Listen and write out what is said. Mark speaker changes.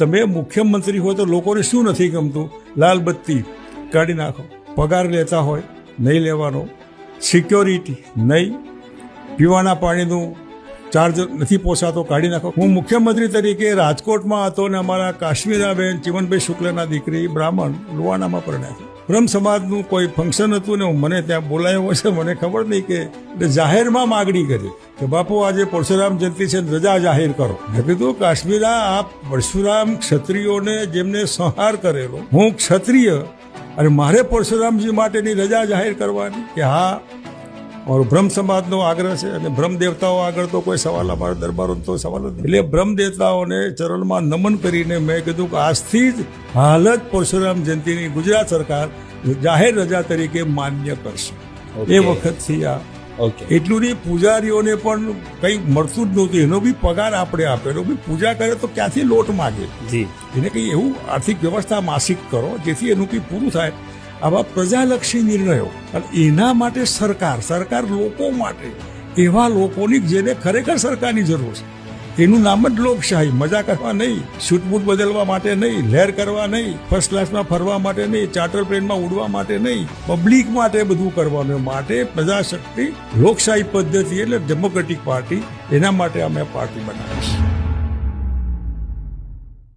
Speaker 1: તમે મુખ્યમંત્રી હોય તો લોકોને શું નથી ગમતું? લાલ બત્તી કાઢી નાખો. પગાર લેતા હોય નહીં લેવાનો, સિક્યોરિટી નહીં, પીવાના પાણીનું ચાર્જ નથી પોસાતો કાઢી નાખો. હું મુખ્યમંત્રી તરીકે રાજકોટમાં હતો ને અમારા કાશ્મીરાબેન ચીમનભાઈ શુક્લના દીકરી બ્રાહ્મણ લુવાણામાં પરણ્યા. બ્રહ્મ સમાજનું કોઈ ફંક્શન હતું ને મને ત્યાં બોલાયો હશે, મને ખબર નહીં કે જાહેરમાં માગણી કરી કે બાપુ આજે પરશુરામ જયંતિ છે, રજા જાહેર કરો. મેં કીધું કાશ્મીરા, આ પરશુરામ ક્ષત્રિયોને જેમને સંહાર કરેલો, હું ક્ષત્રિય અને મારે પરશુરામજી માટેની રજા જાહેર કરવાની? કે હા, મારો બ્રહ્મ સમાજનો આગ્રહ છે. અને બ્રહ્મ દેવતાઓ આગળ તો કોઈ સવાલ, અમારા દરબારો તો સવાલ જ નહીં. એટલે બ્રહ્મ દેવતાઓને ચરણમાં નમન કરીને મેં કીધું કે આજથી જ હાલ જ પરશુરામ જયંતિની ગુજરાત સરકાર જાહેર રજા તરીકે માન્ય કરશે. એ વખતથી આ એટલું નહીં, પૂજારીઓને પણ કંઈ મળતું જ નહોતું, એનો બી પગાર આપણે આપેલો. બી પૂજા કરે તો ક્યાંથી લોટ માગે? એને કંઈ એવું આર્થિક વ્યવસ્થા માસિક કરો જેથી એનું કંઈ પૂરું થાય. આવા પ્રજાલક્ષી નિર્ણયો, અને એના માટે સરકાર લોકો માટે, એવા લોકોની જેને ખરેખર સરકારની જરૂર છે. એનું નામ જ લોકશાહી. મજા કરવા નહીં, શૂટબૂટ બદલવા માટે નહીં, લહેર કરવા નહીં, ફર્સ્ટ ક્લાસમાં ફરવા માટે નહીં, ચાર્ટર પ્લેનમાં ઉડવા માટે નહીં, પબ્લિક માટે બધું કરવાનું. માટે પ્રજાશક્તિ લોકશાહી પદ્ધતિ એટલે ડેમોક્રેટિક પાર્ટી, એના માટે અમે પાર્ટી બનાવીશું.